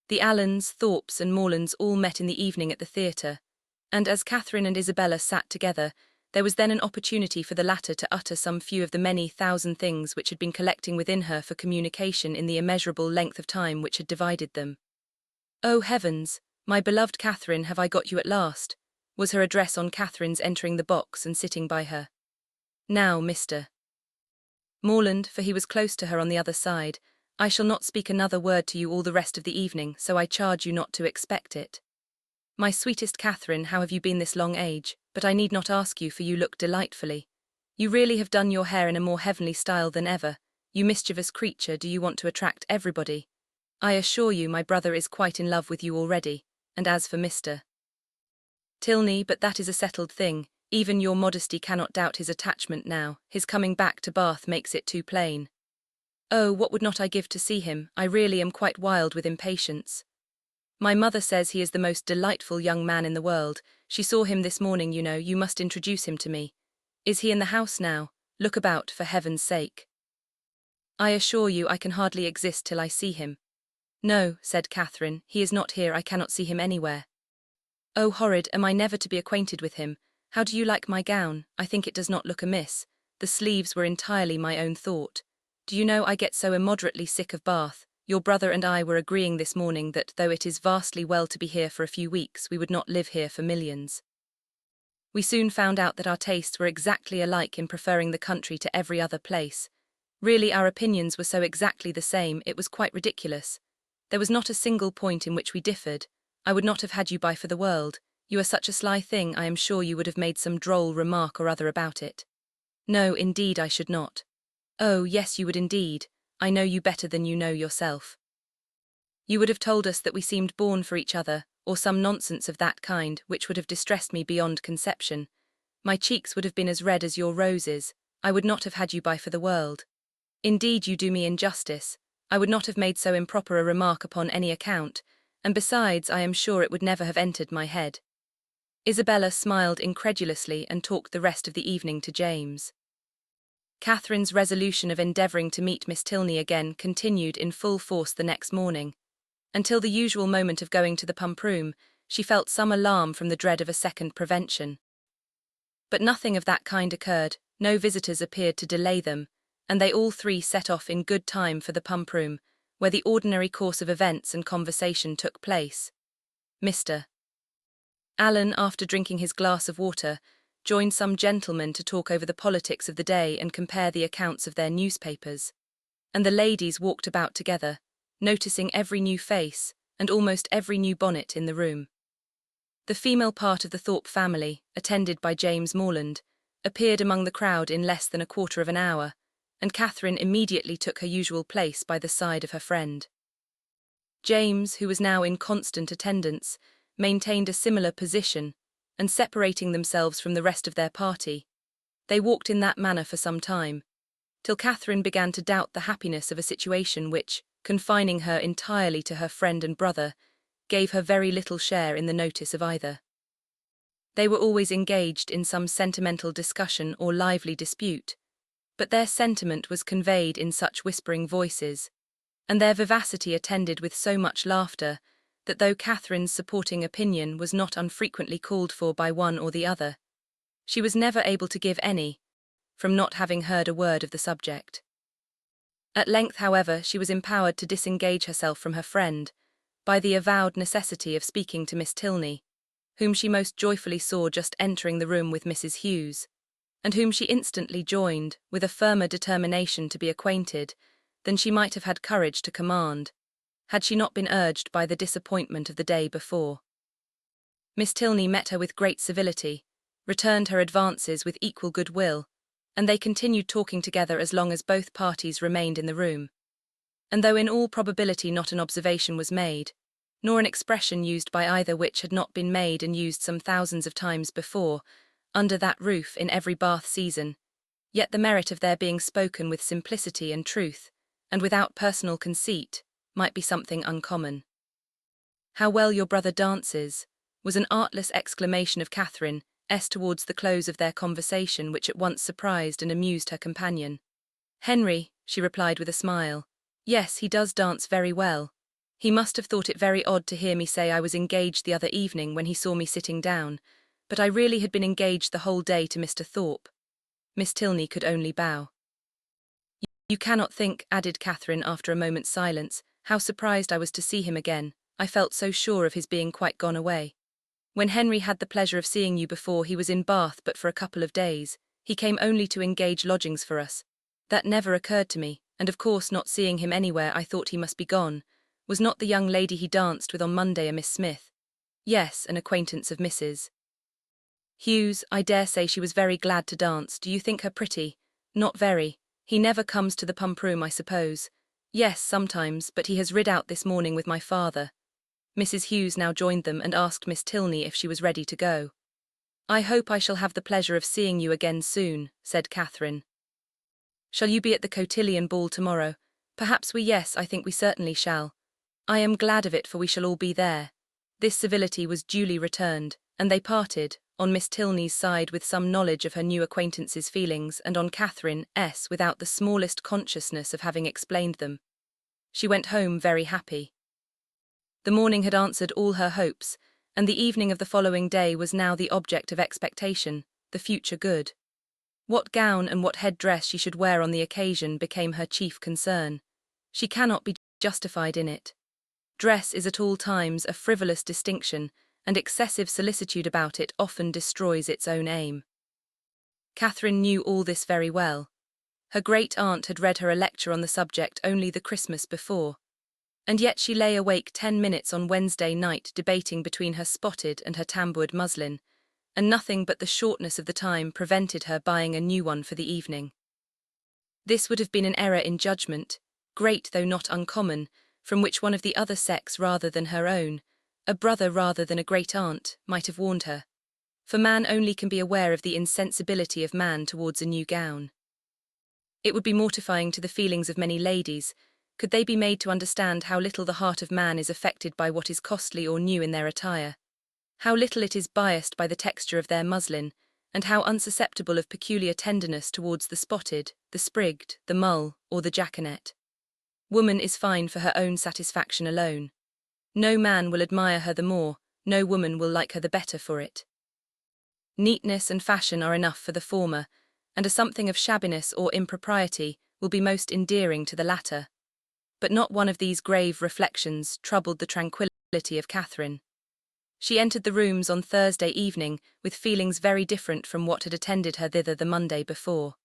The Allens, Thorpes and Morlands all met in the evening at the theatre, and as Catherine and Isabella sat together, there was then an opportunity for the latter to utter some few of the many thousand things which had been collecting within her for communication in the immeasurable length of time which had divided them. "Oh heavens, my beloved Catherine, have I got you at last?" was her address on Catherine's entering the box and sitting by her. "Now, Mr. Morland," for he was close to her on the other side, "I shall not speak another word to you all the rest of the evening, so I charge you not to expect it. My sweetest Catherine, how have you been this long age? But I need not ask you, for you look delightfully. You really have done your hair in a more heavenly style than ever. You mischievous creature, do you want to attract everybody? I assure you my brother is quite in love with you already, and as for Mr. Tilney, but that is a settled thing. Even your modesty cannot doubt his attachment now. His coming back to Bath makes it too plain. Oh, what would not I give to see him? I really am quite wild with impatience. My mother says he is the most delightful young man in the world. She saw him this morning, you know. You must introduce him to me. Is he in the house now? Look about, for heaven's sake. I assure you I can hardly exist till I see him. No, said Catherine, he is not here. I cannot see him anywhere. Oh, horrid, am I never to be acquainted with him? How do you like my gown? I think it does not look amiss. The sleeves were entirely my own thought. Do you know I get so immoderately sick of Bath? Your brother and I were agreeing this morning that, though it is vastly well to be here for a few weeks, we would not live here for millions. We soon found out that our tastes were exactly alike in preferring the country to every other place. Really, our opinions were so exactly the same, it was quite ridiculous. There was not a single point in which we differed. I would not have had you by for the world. You are such a sly thing, I am sure you would have made some droll remark or other about it. No, indeed I should not. Oh, yes, you would indeed. I know you better than you know yourself. You would have told us that we seemed born for each other, or some nonsense of that kind, which would have distressed me beyond conception. My cheeks would have been as red as your roses. I would not have had you by for the world. Indeed, you do me injustice. I would not have made so improper a remark upon any account, and besides, I am sure it would never have entered my head. Isabella smiled incredulously and talked the rest of the evening to James. Catherine's resolution of endeavouring to meet Miss Tilney again continued in full force the next morning. Until the usual moment of going to the pump-room, she felt some alarm from the dread of a second prevention. But nothing of that kind occurred, no visitors appeared to delay them, and they all three set off in good time for the pump-room, where the ordinary course of events and conversation took place. Mr. Allen, after drinking his glass of water, joined some gentlemen to talk over the politics of the day and compare the accounts of their newspapers, and the ladies walked about together, noticing every new face and almost every new bonnet in the room. The female part of the Thorpe family, attended by James Morland, appeared among the crowd in less than a quarter of an hour, and Catherine immediately took her usual place by the side of her friend. James, who was now in constant attendance, maintained a similar position, and separating themselves from the rest of their party, they walked in that manner for some time, till Catherine began to doubt the happiness of a situation which, confining her entirely to her friend and brother, gave her very little share in the notice of either. They were always engaged in some sentimental discussion or lively dispute, but their sentiment was conveyed in such whispering voices, and their vivacity attended with so much laughter, that though Catherine's supporting opinion was not unfrequently called for by one or the other, she was never able to give any, from not having heard a word of the subject. At length, however, she was empowered to disengage herself from her friend, by the avowed necessity of speaking to Miss Tilney, whom she most joyfully saw just entering the room with Mrs. Hughes, and whom she instantly joined, with a firmer determination to be acquainted than she might have had courage to command, had she not been urged by the disappointment of the day before. Miss Tilney met her with great civility, returned her advances with equal goodwill, and they continued talking together as long as both parties remained in the room. And though in all probability not an observation was made, nor an expression used by either which had not been made and used some thousands of times before, under that roof in every Bath season, yet the merit of their being spoken with simplicity and truth, and without personal conceit, might be something uncommon. "How well your brother dances," was an artless exclamation of Catherine, towards the close of their conversation, which at once surprised and amused her companion. "Henry," she replied with a smile, "yes, he does dance very well. He must have thought it very odd to hear me say I was engaged the other evening when he saw me sitting down, but I really had been engaged the whole day to Mr. Thorpe. Miss Tilney could only bow. You cannot think, added Catherine after a moment's silence, how surprised I was to see him again. I felt so sure of his being quite gone away. When Henry had the pleasure of seeing you before, he was in Bath but for a couple of days. He came only to engage lodgings for us. That never occurred to me, and of course not seeing him anywhere I thought he must be gone. Was not the young lady he danced with on Monday a Miss Smith? Yes, an acquaintance of Mrs. Hughes. I dare say she was very glad to dance. Do you think her pretty? Not very. He never comes to the pump room, I suppose. Yes, sometimes, but he has rid out this morning with my father. Mrs. Hughes now joined them and asked Miss Tilney if she was ready to go. I hope I shall have the pleasure of seeing you again soon, said Catherine. Shall you be at the cotillion ball tomorrow? Perhaps we yes, I think we certainly shall. I am glad of it, for we shall all be there. This civility was duly returned, and they parted, on Miss Tilney's side with some knowledge of her new acquaintance's feelings, and on Catherine's without the smallest consciousness of having explained them. She went home very happy. The morning had answered all her hopes, and the evening of the following day was now the object of expectation, the future good. What gown and what head-dress she should wear on the occasion became her chief concern. She cannot be justified in it. Dress is at all times a frivolous distinction, and excessive solicitude about it often destroys its own aim. Catherine knew all this very well. Her great-aunt had read her a lecture on the subject only the Christmas before, and yet she lay awake 10 minutes on Wednesday night debating between her spotted and her tamboured muslin, and nothing but the shortness of the time prevented her buying a new one for the evening. This would have been an error in judgment, great though not uncommon, from which one of the other sex rather than her own, a brother rather than a great-aunt, might have warned her. For man only can be aware of the insensibility of man towards a new gown. It would be mortifying to the feelings of many ladies, could they be made to understand how little the heart of man is affected by what is costly or new in their attire, how little it is biased by the texture of their muslin, and how unsusceptible of peculiar tenderness towards the spotted, the sprigged, the mull, or the jaconet. Woman is fine for her own satisfaction alone. No man will admire her the more, no woman will like her the better for it. Neatness and fashion are enough for the former, and a something of shabbiness or impropriety will be most endearing to the latter. But not one of these grave reflections troubled the tranquillity of Catherine. She entered the rooms on Thursday evening with feelings very different from what had attended her thither the Monday before.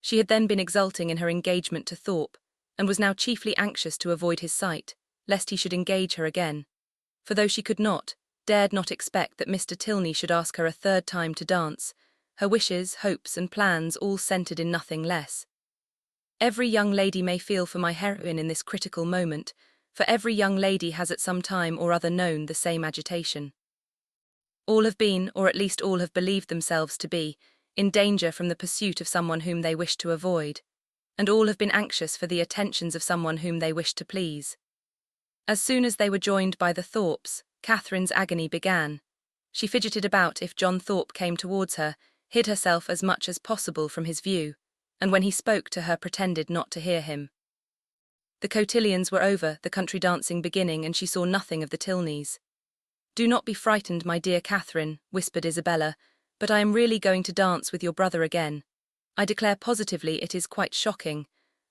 She had then been exulting in her engagement to Thorpe, and was now chiefly anxious to avoid his sight, lest he should engage her again. For though she could not, dared not expect that Mr. Tilney should ask her a third time to dance, her wishes, hopes, and plans all centred in nothing less. Every young lady may feel for my heroine in this critical moment, for every young lady has at some time or other known the same agitation. All have been, or at least all have believed themselves to be, in danger from the pursuit of someone whom they wish to avoid, and all have been anxious for the attentions of someone whom they wish to please. As soon as they were joined by the Thorpes, Catherine's agony began. She fidgeted about if John Thorpe came towards her, hid herself as much as possible from his view, and when he spoke to her pretended not to hear him. The cotillions were over, the country dancing beginning, and she saw nothing of the Tilneys. "Do not be frightened, my dear Catherine," whispered Isabella, "but I am really going to dance with your brother again. I declare positively it is quite shocking.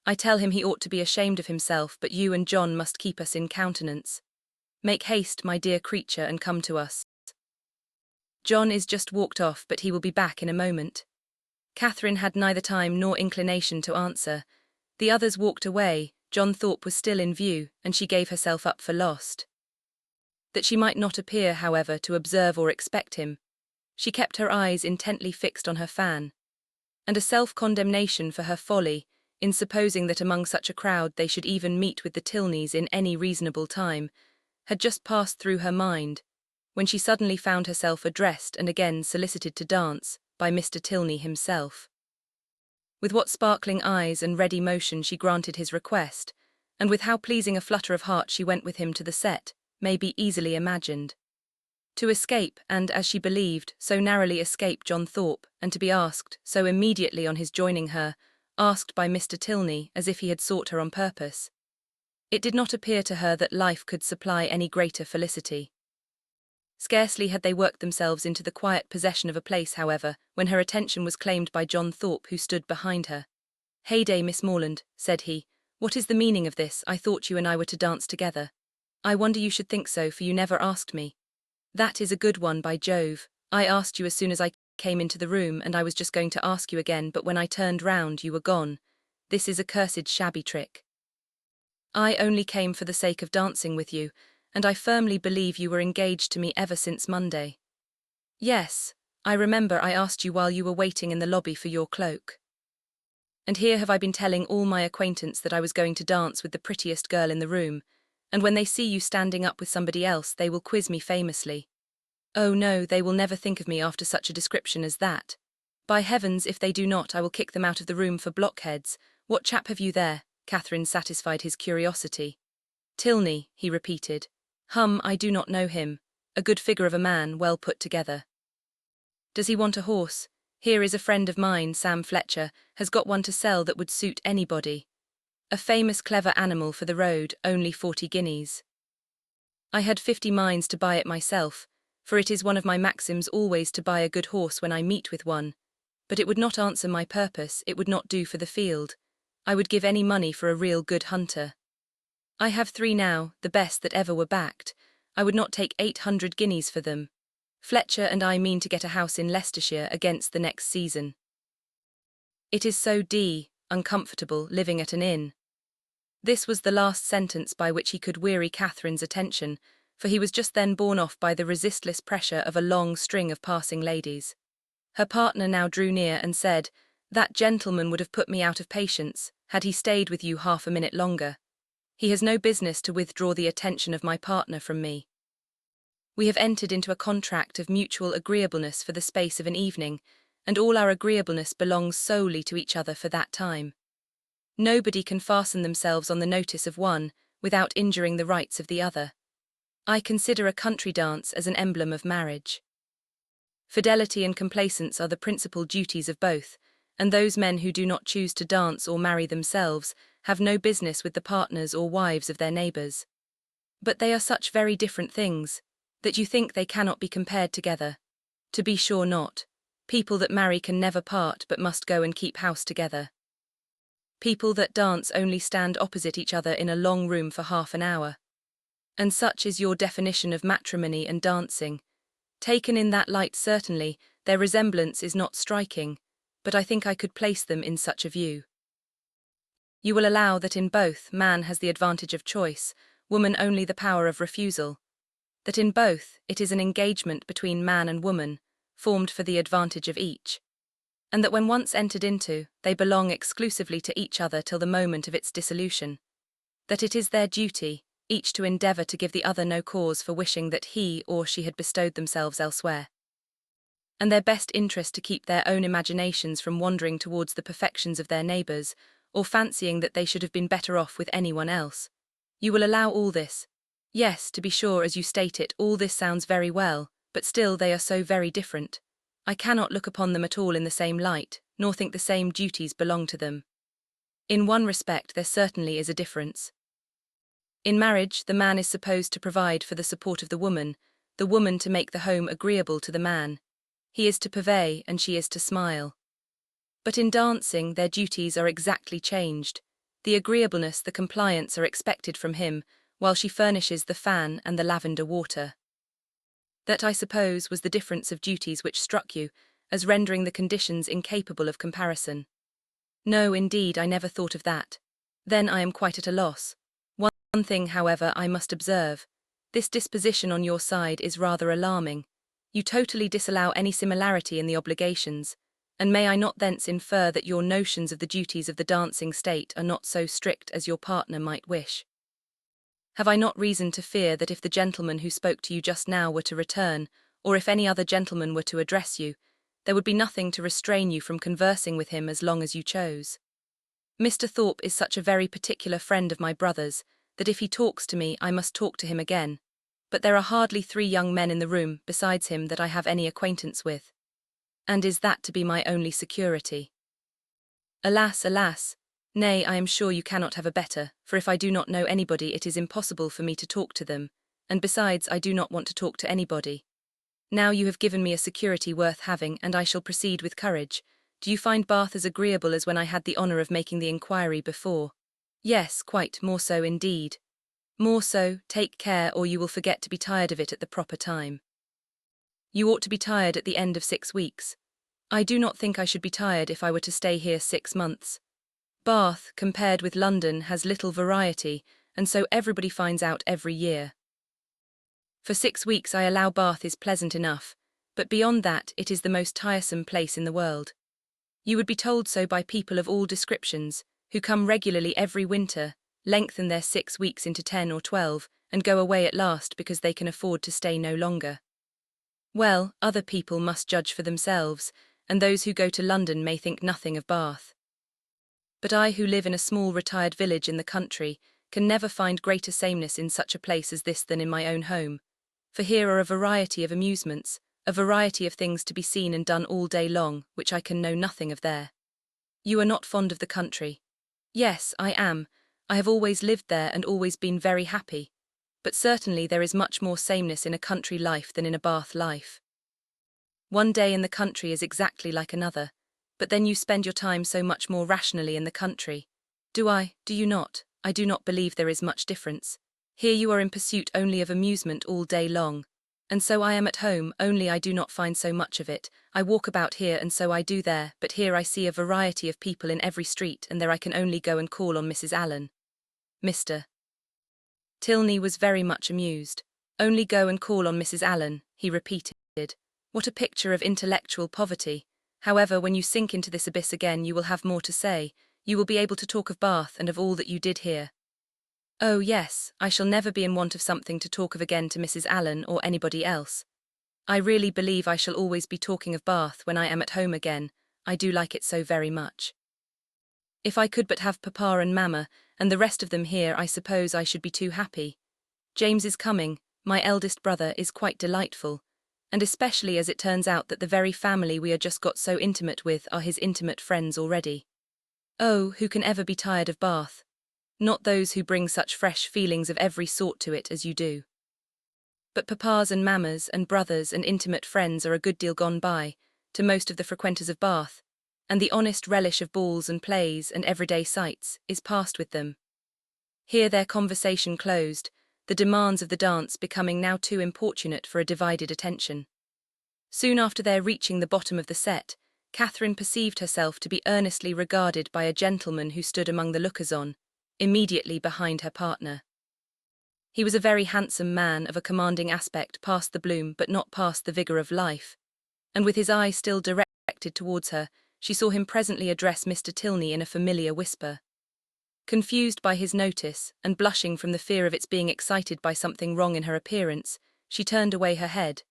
I tell him he ought to be ashamed of himself, but you and John must keep us in countenance. Make haste, my dear creature, and come to us. John is just walked off, but he will be back in a moment." Catherine had neither time nor inclination to answer. The others walked away, John Thorpe was still in view, and she gave herself up for lost. That she might not appear, however, to observe or expect him, she kept her eyes intently fixed on her fan, and a self-condemnation for her folly, in supposing that among such a crowd they should even meet with the Tilneys in any reasonable time, had just passed through her mind, when she suddenly found herself addressed and again solicited to dance by Mr. Tilney himself. With what sparkling eyes and ready motion she granted his request, and with how pleasing a flutter of heart she went with him to the set, may be easily imagined. To escape, and, as she believed, so narrowly escape John Thorpe, and to be asked, so immediately on his joining her, asked by Mr. Tilney as if he had sought her on purpose. It did not appear to her that life could supply any greater felicity. Scarcely had they worked themselves into the quiet possession of a place, however, when her attention was claimed by John Thorpe, who stood behind her. "Heyday, Miss Morland," said he. "What is the meaning of this? I thought you and I were to dance together." "I wonder you should think so, for you never asked me." "That is a good one, by Jove. I asked you as soon as I came into the room, and I was just going to ask you again, but when I turned round you were gone. This is a cursed shabby trick. I only came for the sake of dancing with you, and I firmly believe you were engaged to me ever since Monday." "Yes, I remember I asked you while you were waiting in the lobby for your cloak. And here have I been telling all my acquaintance that I was going to dance with the prettiest girl in the room, and when they see you standing up with somebody else they will quiz me famously. Oh no, they will never think of me after such a description as that. By heavens, if they do not, I will kick them out of the room for blockheads. What chap have you there?" Catherine satisfied his curiosity. "Tilney," he repeated. I do not know him. A good figure of a man, well put together." "Does he want a horse? Here is a friend of mine, Sam Fletcher, has got one to sell that would suit anybody. A famous clever animal for the road, only 40 guineas. I had 50 minds to buy it myself, for it is one of my maxims always to buy a good horse when I meet with one. But it would not answer my purpose, it would not do for the field. I would give any money for a real good hunter. I have 3 now, the best that ever were backed. I would not take 800 guineas for them. Fletcher and I mean to get a house in Leicestershire against the next season. It is so uncomfortable living at an inn." This was the last sentence by which he could weary Catherine's attention, for he was just then borne off by the resistless pressure of a long string of passing ladies. Her partner now drew near and said, "That gentleman would have put me out of patience, had he stayed with you half a minute longer. He has no business to withdraw the attention of my partner from me. We have entered into a contract of mutual agreeableness for the space of an evening, and all our agreeableness belongs solely to each other for that time. Nobody can fasten themselves on the notice of one without injuring the rights of the other. I consider a country dance as an emblem of marriage. Fidelity and complaisance are the principal duties of both, and those men who do not choose to dance or marry themselves have no business with the partners or wives of their neighbours. But they are such very different things, that you think they cannot be compared together. To be sure not. People that marry can never part but must go and keep house together. People that dance only stand opposite each other in a long room for half an hour. And such is your definition of matrimony and dancing. Taken in that light, certainly, their resemblance is not striking, but I think I could place them in such a view. You will allow that in both, man has the advantage of choice, woman only the power of refusal. That in both, it is an engagement between man and woman, formed for the advantage of each. And that when once entered into, they belong exclusively to each other till the moment of its dissolution. That it is their duty, each to endeavour to give the other no cause for wishing that he or she had bestowed themselves elsewhere. And their best interest to keep their own imaginations from wandering towards the perfections of their neighbours, or fancying that they should have been better off with anyone else. You will allow all this. Yes, to be sure, as you state it, all this sounds very well, but still they are so very different. I cannot look upon them at all in the same light, nor think the same duties belong to them. In one respect there certainly is a difference. In marriage, the man is supposed to provide for the support of the woman to make the home agreeable to the man. He is to purvey, and she is to smile. But in dancing, their duties are exactly changed. The agreeableness, the compliance are expected from him, while she furnishes the fan and the lavender water. That, I suppose, was the difference of duties which struck you, as rendering the conditions incapable of comparison. No, indeed, I never thought of that. Then I am quite at a loss. One thing, however, I must observe. This disposition on your side is rather alarming. You totally disallow any similarity in the obligations, and may I not thence infer that your notions of the duties of the dancing state are not so strict as your partner might wish? Have I not reason to fear that if the gentleman who spoke to you just now were to return, or if any other gentleman were to address you, there would be nothing to restrain you from conversing with him as long as you chose? Mr. Thorpe is such a very particular friend of my brother's, that if he talks to me I must talk to him again, but there are hardly 3 young men in the room besides him that I have any acquaintance with. And is that to be my only security? Alas, alas, Nay, I am sure you cannot have a better, for if I do not know anybody it is impossible for me to talk to them, and besides I do not want to talk to anybody. Now you have given me a security worth having, and I shall proceed with courage. Do you find Bath as agreeable as when I had the honour of making the inquiry before? Yes, quite, more so indeed. More so, take care or you will forget to be tired of it at the proper time. You ought to be tired at the end of 6 weeks. I do not think I should be tired if I were to stay here 6 months. Bath, compared with London, has little variety, and so everybody finds out every year. For 6 weeks I allow Bath is pleasant enough, but beyond that it is the most tiresome place in the world. You would be told so by people of all descriptions, who come regularly every winter, lengthen their 6 weeks into 10 or 12, and go away at last because they can afford to stay no longer. Well, other people must judge for themselves, and those who go to London may think nothing of Bath. But I who live in a small retired village in the country can never find greater sameness in such a place as this than in my own home, for here are a variety of amusements, a variety of things to be seen and done all day long, which I can know nothing of there. You are not fond of the country. Yes, I am. I have always lived there and always been very happy. But certainly there is much more sameness in a country life than in a Bath life. One day in the country is exactly like another, but then you spend your time so much more rationally in the country. Do you not? I do not believe there is much difference. Here you are in pursuit only of amusement all day long. And so I am at home, only I do not find so much of it. I walk about here and so I do there, but here I see a variety of people in every street, and there I can only go and call on Mrs. Allen. Mr. Tilney was very much amused. Only go and call on Mrs. Allen, he repeated. What a picture of intellectual poverty. However, when you sink into this abyss again you will have more to say. You will be able to talk of Bath and of all that you did here. Oh yes, I shall never be in want of something to talk of again to Mrs. Allen or anybody else. I really believe I shall always be talking of Bath when I am at home again. I do like it so very much. If I could but have Papa and Mamma, and the rest of them here, I suppose I should be too happy. James is coming, my eldest brother, is quite delightful, and especially as it turns out that the very family we are just got so intimate with are his intimate friends already. Oh, who can ever be tired of Bath? Not those who bring such fresh feelings of every sort to it as you do. But Papas and Mammas and brothers and intimate friends are a good deal gone by, to most of the frequenters of Bath, and the honest relish of balls and plays and everyday sights is past with them. Here their conversation closed, the demands of the dance becoming now too importunate for a divided attention. Soon after their reaching the bottom of the set, Catherine perceived herself to be earnestly regarded by a gentleman who stood among the lookers-on, immediately behind her partner. He was a very handsome man of a commanding aspect, past the bloom but not past the vigour of life, and with his eye still directed towards her, she saw him presently address Mr. Tilney in a familiar whisper. Confused by his notice, and blushing from the fear of its being excited by something wrong in her appearance, she turned away her head.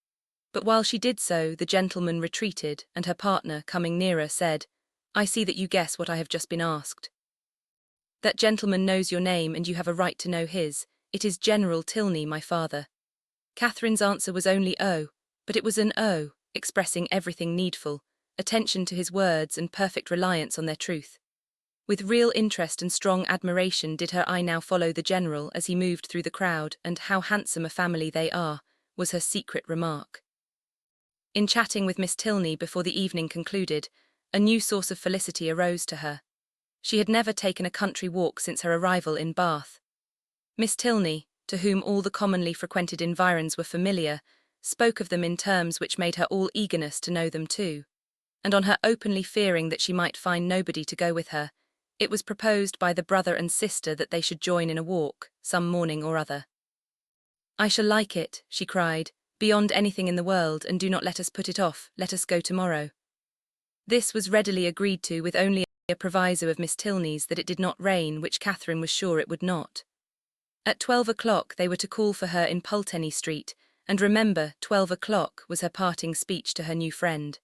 But while she did so, the gentleman retreated, and her partner, coming nearer, said, "I see that you guess what I have just been asked. That gentleman knows your name, and you have a right to know his. It is General Tilney, my father." Catherine's answer was only "Oh," but it was an "Oh," expressing everything needful, attention to his words and perfect reliance on their truth. With real interest and strong admiration did her eye now follow the General as he moved through the crowd, and "How handsome a family they are," was her secret remark. In chatting with Miss Tilney before the evening concluded, a new source of felicity arose to her. She had never taken a country walk since her arrival in Bath. Miss Tilney, to whom all the commonly frequented environs were familiar, spoke of them in terms which made her all eagerness to know them too, and on her openly fearing that she might find nobody to go with her, it was proposed by the brother and sister that they should join in a walk, some morning or other. "I shall like it," she cried, "beyond anything in the world, and do not let us put it off, let us go tomorrow." This was readily agreed to, with only a proviso of Miss Tilney's that it did not rain, which Catherine was sure it would not. At 12 o'clock they were to call for her in Pulteney Street, and remember, 12 o'clock was her parting speech to her new friend.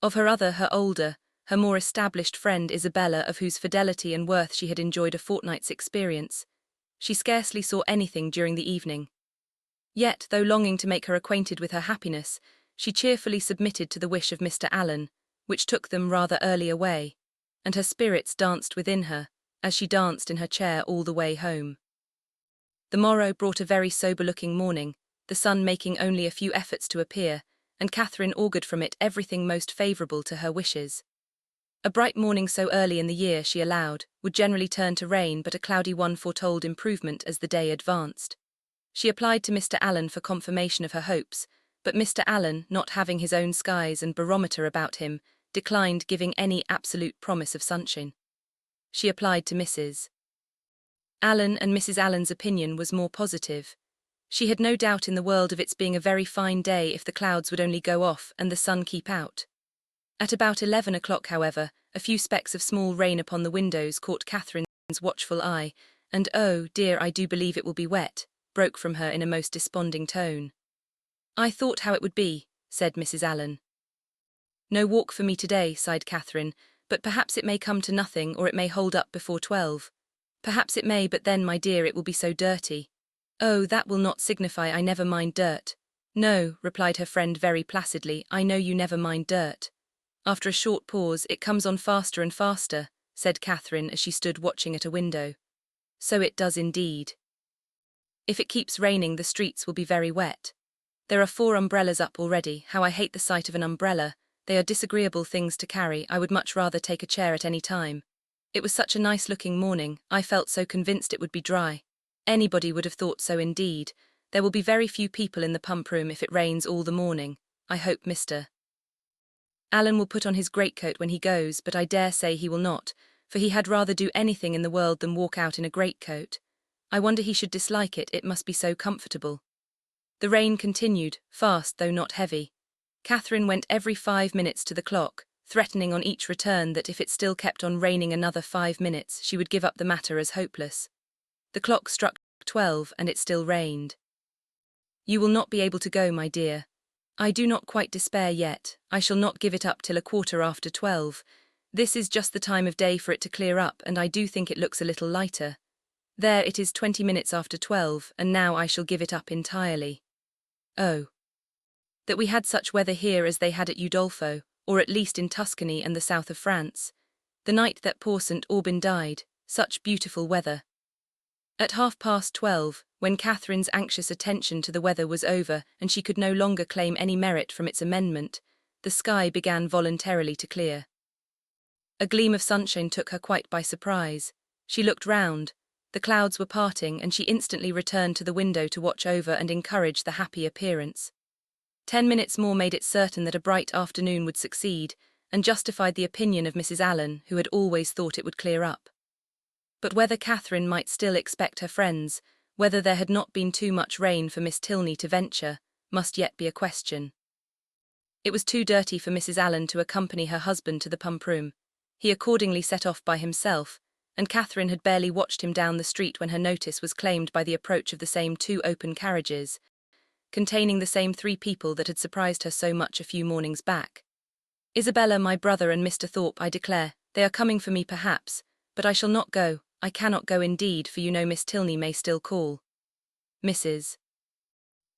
Of her older, her more established friend Isabella, of whose fidelity and worth she had enjoyed a fortnight's experience, she scarcely saw anything during the evening. Yet, though longing to make her acquainted with her happiness, she cheerfully submitted to the wish of Mr. Allen, which took them rather early away. and her spirits danced within her, as she danced in her chair all the way home. The morrow brought a very sober-looking morning, the sun making only a few efforts to appear, and Catherine augured from it everything most favourable to her wishes. A bright morning so early in the year, she allowed, would generally turn to rain, but a cloudy one foretold improvement as the day advanced. She applied to Mr. Allen for confirmation of her hopes, but Mr. Allen, not having his own skies and barometer about him, declined giving any absolute promise of sunshine. She applied to Mrs. Allen, and Mrs. Allen's opinion was more positive. She had no doubt in the world of its being a very fine day if the clouds would only go off and the sun keep out. At about 11 o'clock, however, a few specks of small rain upon the windows caught Catherine's watchful eye, and "Oh, dear, I do believe it will be wet," broke from her in a most desponding tone. "I thought how it would be," said Mrs. Allen. "No walk for me today," sighed Catherine, "but perhaps it may come to nothing, or it may hold up before 12. Perhaps it may, but then, my dear, it will be so dirty." "Oh, that will not signify, I never mind dirt." "No," replied her friend very placidly, "I know you never mind dirt." After a short pause, "It comes on faster and faster," said Catherine as she stood watching at a window. "So it does indeed. If it keeps raining, the streets will be very wet. There are 4 umbrellas up already. How I hate the sight of an umbrella. They are disagreeable things to carry. I would much rather take a chair at any time. It was such a nice-looking morning. I felt so convinced it would be dry. Anybody would have thought so indeed. There will be very few people in the pump-room if it rains all the morning. I hope Mr. Allen will put on his greatcoat when he goes, but I dare say he will not, for he had rather do anything in the world than walk out in a greatcoat. I wonder he should dislike it, it must be so comfortable." The rain continued, fast though not heavy. Catherine went every 5 minutes to the clock, threatening on each return that if it still kept on raining another 5 minutes, she would give up the matter as hopeless. The clock struck 12, and it still rained. "You will not be able to go, my dear." "I do not quite despair yet. I shall not give it up till 12:15. This is just the time of day for it to clear up, and I do think it looks a little lighter. There, it is 20 minutes after 12, and now I shall give it up entirely." Oh, that we had such weather here as they had at Udolpho, or at least in Tuscany and the south of France. The night that poor St. Aubin died, such beautiful weather. At 12:30, when Catherine's anxious attention to the weather was over and she could no longer claim any merit from its amendment, the sky began voluntarily to clear. A gleam of sunshine took her quite by surprise. She looked round. The clouds were parting, and she instantly returned to the window to watch over and encourage the happy appearance. 10 minutes more made it certain that a bright afternoon would succeed, and justified the opinion of Mrs. Allen, who had always thought it would clear up. But whether Catherine might still expect her friends, whether there had not been too much rain for Miss Tilney to venture, must yet be a question. It was too dirty for Mrs. Allen to accompany her husband to the pump-room. He accordingly set off by himself, and Catherine had barely watched him down the street when her notice was claimed by the approach of the same 2 open carriages, containing the same 3 people that had surprised her so much a few mornings back. "Isabella, my brother, and Mr. Thorpe, I declare, they are coming for me perhaps, but I shall not go. I cannot go indeed, for you know Miss Tilney may still call." Mrs.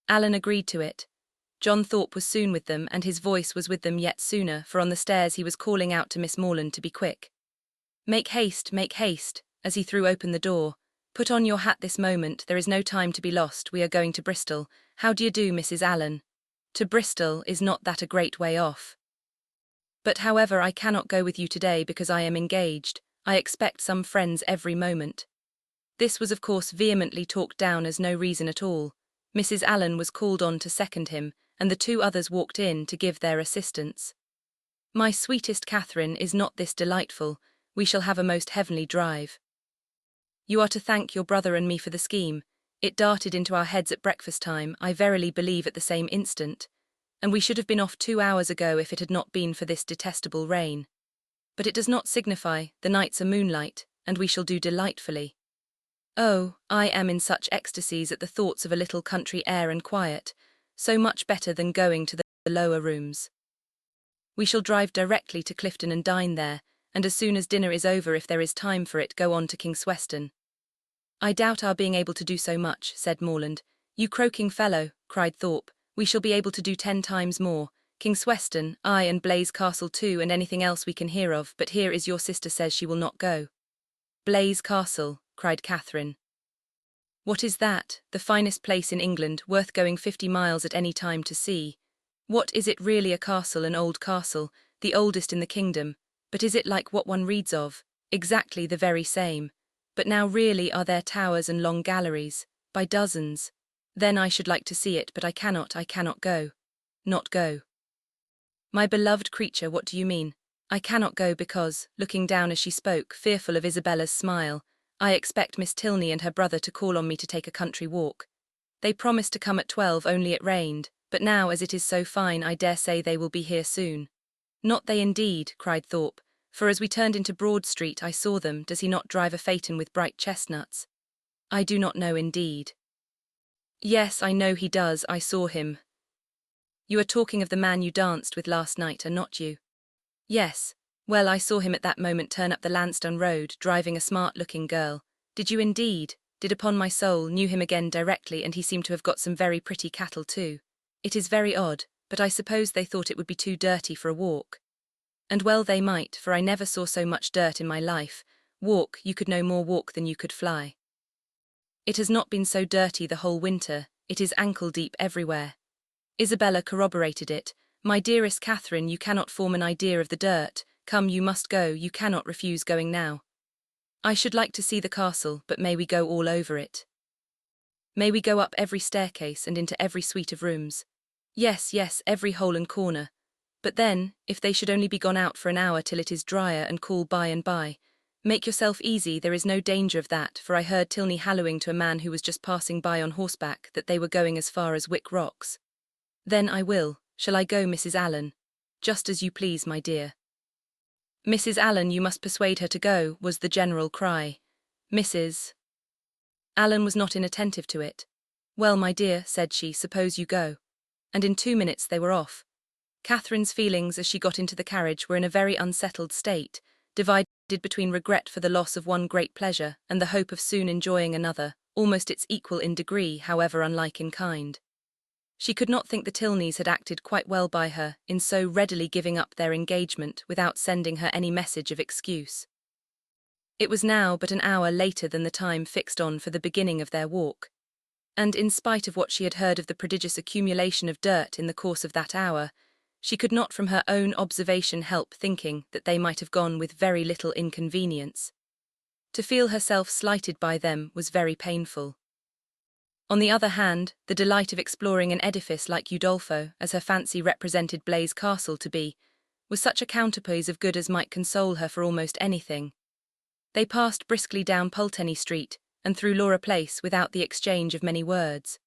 Allen agreed to it. John Thorpe was soon with them, and his voice was with them yet sooner, for on the stairs he was calling out to Miss Morland to be quick. Make haste, as he threw open the door. "Put on your hat this moment, there is no time to be lost, we are going to Bristol. How do you do, Mrs. Allen? To Bristol, is not that a great way off? But however, I cannot go with you today because I am engaged. I expect some friends every moment." This was of course vehemently talked down as no reason at all. Mrs. Allen was called on to second him, and the 2 others walked in to give their assistance. "My sweetest Catherine, is not this delightful? We shall have a most heavenly drive. You are to thank your brother and me for the scheme. It darted into our heads at breakfast time, I verily believe at the same instant, and we should have been off 2 hours ago if it had not been for this detestable rain. But it does not signify, the nights are moonlight, and we shall do delightfully. Oh, I am in such ecstasies at the thoughts of a little country air and quiet, so much better than going to the lower rooms. We shall drive directly to Clifton and dine there, and as soon as dinner is over, if there is time for it, go on to Kingsweston." "I doubt our being able to do so much," said Morland. "You croaking fellow," cried Thorpe, "we shall be able to do 10 times more. King's Weston, aye, and Blaise Castle too, and anything else we can hear of, but here is your sister says she will not go. Blaise Castle, cried Catherine. What is that? The finest place in England, worth going 50 miles at any time to see. What is it really? A castle, an old castle, the oldest in the kingdom, but is it like what one reads of? Exactly the very same. But now really are there towers and long galleries, by dozens. Then I should like to see it, but I cannot go. Not go. My beloved creature, what do you mean? I cannot go because, looking down as she spoke, fearful of Isabella's smile, I expect Miss Tilney and her brother to call on me to take a country walk. They promised to come at 12, only it rained, but now as it is so fine I dare say they will be here soon. Not they indeed, cried Thorpe, for as we turned into Broad Street I saw them. Does he not drive a phaeton with bright chestnuts? I do not know indeed. Yes, I know he does, I saw him. You are talking of the man you danced with last night, are not you? Yes. Well, I saw him at that moment turn up the Lansdowne road, driving a smart-looking girl. Did you indeed? Did, upon my soul, knew him again directly, and he seemed to have got some very pretty cattle too. It is very odd, but I suppose they thought it would be too dirty for a walk. And well they might, for I never saw so much dirt in my life. Walk, you could no more walk than you could fly. It has not been so dirty the whole winter, it is ankle-deep everywhere. Isabella corroborated it. My dearest Catherine, you cannot form an idea of the dirt. Come, you must go, you cannot refuse going now. I should like to see the castle, but may we go all over it? May we go up every staircase and into every suite of rooms? Yes, yes, every hole and corner. But then, if they should only be gone out for an hour till it is drier and cool by and by, make yourself easy, there is no danger of that, for I heard Tilney hallooing to a man who was just passing by on horseback that they were going as far as Wick Rocks. Then I will. Shall I go, Mrs. Allen? Just as you please, my dear. Mrs. Allen, you must persuade her to go, was the general cry. Mrs. Allen was not inattentive to it. Well, my dear, said she, suppose you go. And in 2 minutes they were off. Catherine's feelings as she got into the carriage were in a very unsettled state, divided between regret for the loss of one great pleasure and the hope of soon enjoying another, almost its equal in degree, however unlike in kind. She could not think the Tilneys had acted quite well by her in so readily giving up their engagement without sending her any message of excuse. It was now but an hour later than the time fixed on for the beginning of their walk, and in spite of what she had heard of the prodigious accumulation of dirt in the course of that hour, she could not from her own observation help thinking that they might have gone with very little inconvenience. To feel herself slighted by them was very painful. On the other hand, the delight of exploring an edifice like Udolpho, as her fancy represented Blaise Castle to be, was such a counterpoise of good as might console her for almost anything. They passed briskly down Pulteney Street and through Laura Place without the exchange of many words.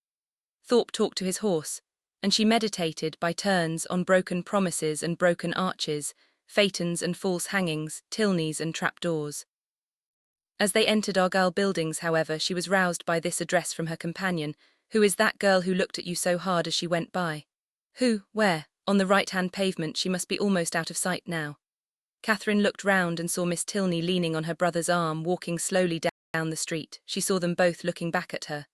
Thorpe talked to his horse, and she meditated by turns on broken promises and broken arches, phaetons and false hangings, Tilneys and trapdoors. As they entered Argyle Buildings, however, she was roused by this address from her companion. Who is that girl who looked at you so hard as she went by? Who? Where? On the right-hand pavement. She must be almost out of sight now. Catherine looked round and saw Miss Tilney leaning on her brother's arm, walking slowly down the street. She saw them both looking back at her.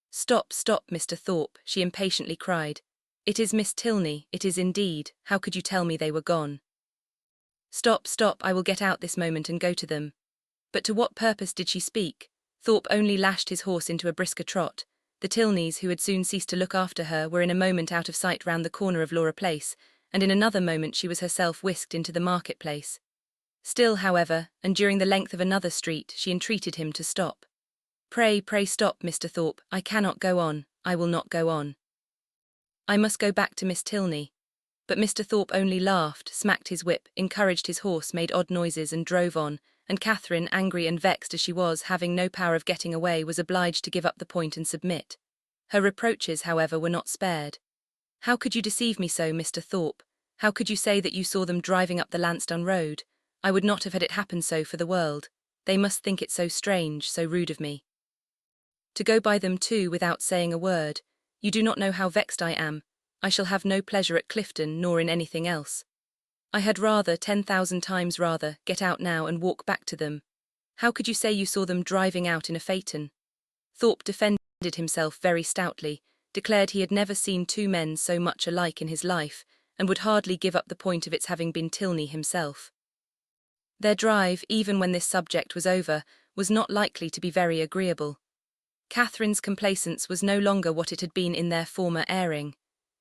Stop, stop, Mr. Thorpe, she impatiently cried. It is Miss Tilney, it is indeed. How could you tell me they were gone? Stop, stop, I will get out this moment and go to them. But to what purpose did she speak? Thorpe only lashed his horse into a brisker trot. The Tilneys, who had soon ceased to look after her, were in a moment out of sight round the corner of Laura Place, and in another moment she was herself whisked into the market-place. Still, however, and during the length of another street, she entreated him to stop. Pray, pray stop, Mr. Thorpe, I cannot go on, I will not go on. I must go back to Miss Tilney. But Mr. Thorpe only laughed, smacked his whip, encouraged his horse, made odd noises and drove on, and Catherine, angry and vexed as she was, having no power of getting away, was obliged to give up the point and submit. Her reproaches, however, were not spared. How could you deceive me so, Mr. Thorpe? How could you say that you saw them driving up the Lansdowne road? I would not have had it happen so for the world. They must think it so strange, so rude of me. To go by them too without saying a word. You do not know how vexed I am. I shall have no pleasure at Clifton nor in anything else. I had rather, 10,000 times rather, get out now and walk back to them. How could you say you saw them driving out in a phaeton? Thorpe defended himself very stoutly, declared he had never seen two men so much alike in his life, and would hardly give up the point of its having been Tilney himself. Their drive, even when this subject was over, was not likely to be very agreeable. Catherine's complacence was no longer what it had been in their former airing.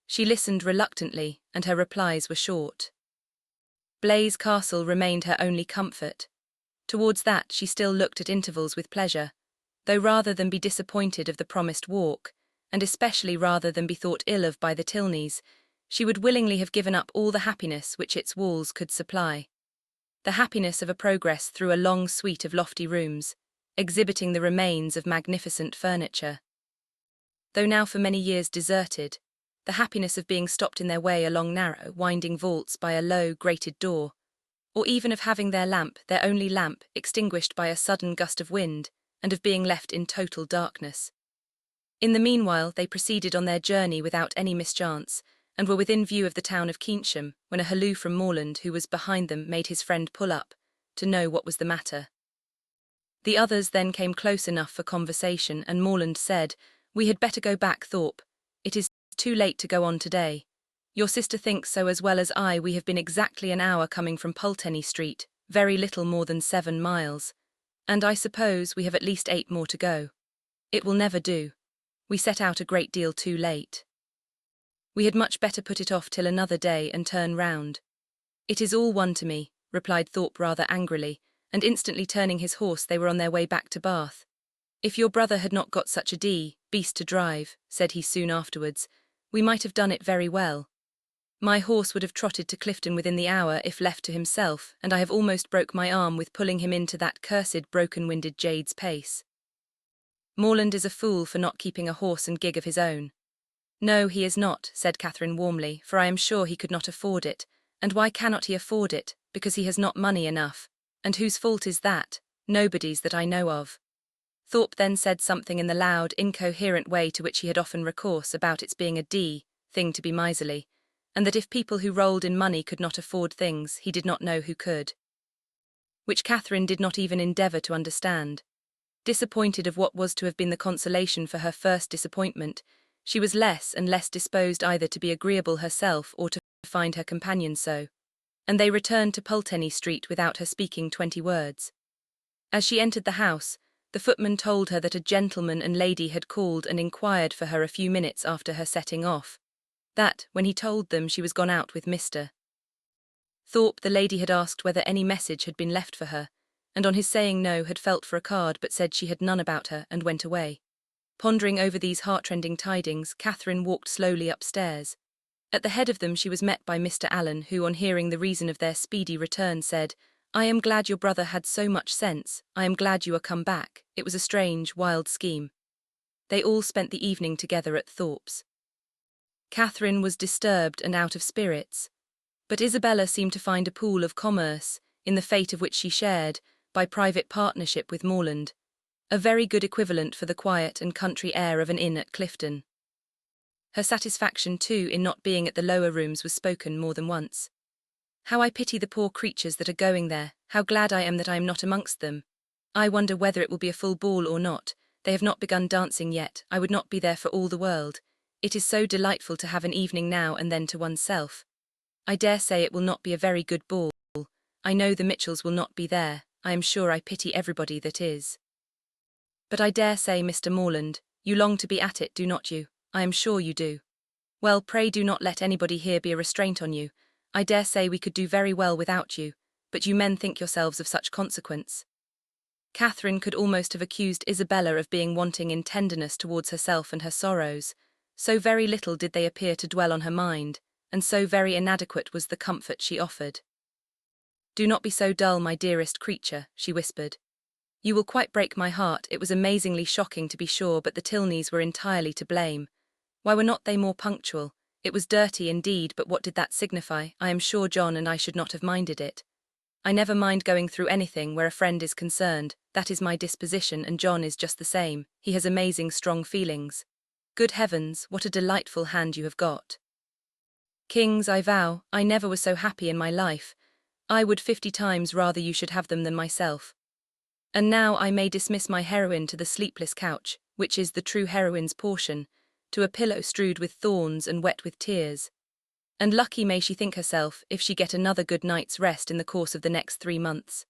She listened reluctantly, and her replies were short. Blaise Castle remained her only comfort. Towards that she still looked at intervals with pleasure, though rather than be disappointed of the promised walk, and especially rather than be thought ill of by the Tilneys, she would willingly have given up all the happiness which its walls could supply. The happiness of a progress through a long suite of lofty rooms, exhibiting the remains of magnificent furniture. Though now for many years deserted, the happiness of being stopped in their way along narrow, winding vaults by a low, grated door, or even of having their lamp, their only lamp, extinguished by a sudden gust of wind, and of being left in total darkness. In the meanwhile they proceeded on their journey without any mischance, and were within view of the town of Keynsham, when a halloo from Morland, who was behind them, made his friend pull up, to know what was the matter. The others then came close enough for conversation, and Morland said, "We had better go back, Thorpe. It is too late to go on today. Your sister thinks so as well as I. We have been exactly an hour coming from Pulteney Street, very little more than 7 miles, and I suppose we have at least 8 more to go. It will never do. We set out a great deal too late. We had much better put it off till another day and turn round." "It is all one to me," replied Thorpe rather angrily, and instantly turning his horse they were on their way back to Bath. "If your brother had not got such a beast to drive," said he soon afterwards, "we might have done it very well. My horse would have trotted to Clifton within the hour if left to himself, and I have almost broke my arm with pulling him into that cursed broken-winded jade's pace. Morland is a fool for not keeping a horse and gig of his own." "No, he is not," said Catherine warmly, "for I am sure he could not afford it. And why cannot he afford it? Because he has not money enough. And whose fault is that? Nobody's that I know of." Thorpe then said something in the loud, incoherent way to which he had often recourse about its being a thing to be miserly, and that if people who rolled in money could not afford things, he did not know who could. Which Catherine did not even endeavour to understand. Disappointed of what was to have been the consolation for her first disappointment, she was less and less disposed either to be agreeable herself or to find her companion so, and they returned to Pulteney Street without her speaking 20 words. As she entered the house, the footman told her that a gentleman and lady had called and inquired for her a few minutes after her setting off, that, when he told them, she was gone out with Mr. Thorpe. The lady had asked whether any message had been left for her, and on his saying no, had felt for a card but said she had none about her, and went away. Pondering over these heartrending tidings, Catherine walked slowly upstairs. At the head of them she was met by Mr. Allen, who, on hearing the reason of their speedy return, said, "I am glad your brother had so much sense. I am glad you are come back. It was a strange, wild scheme." They all spent the evening together at Thorpes. Catherine was disturbed and out of spirits, but Isabella seemed to find a pool of commerce, in the fate of which she shared, by private partnership with Morland, a very good equivalent for the quiet and country air of an inn at Clifton. Her satisfaction, too, in not being at the lower rooms was spoken more than once. "How I pity the poor creatures that are going there. How glad I am that I am not amongst them. I wonder whether it will be a full ball or not. They have not begun dancing yet. I would not be there for all the world. It is so delightful to have an evening now and then to oneself. I dare say it will not be a very good ball. I know the Mitchells will not be there. I am sure I pity everybody that is. But I dare say, Mr. Morland, you long to be at it, do not you? I am sure you do. Well, pray do not let anybody here be a restraint on you. I dare say we could do very well without you, but you men think yourselves of such consequence." Catherine could almost have accused Isabella of being wanting in tenderness towards herself and her sorrows. So very little did they appear to dwell on her mind, and so very inadequate was the comfort she offered. "Do not be so dull, my dearest creature," she whispered. "You will quite break my heart. It was amazingly shocking, to be sure, but the Tilneys were entirely to blame. Why were not they more punctual? It was dirty indeed, but what did that signify? I am sure John and I should not have minded it. I never mind going through anything where a friend is concerned. That is my disposition, and John is just the same. He has amazing strong feelings. Good heavens, what a delightful hand you have got. Kings, I vow, I never was so happy in my life. I would 50 times rather you should have them than myself. And now I may dismiss my heroine to the sleepless couch, which is the true heroine's portion, to a pillow strewed with thorns and wet with tears. and lucky may she think herself if she get another good night's rest in the course of the next 3 months.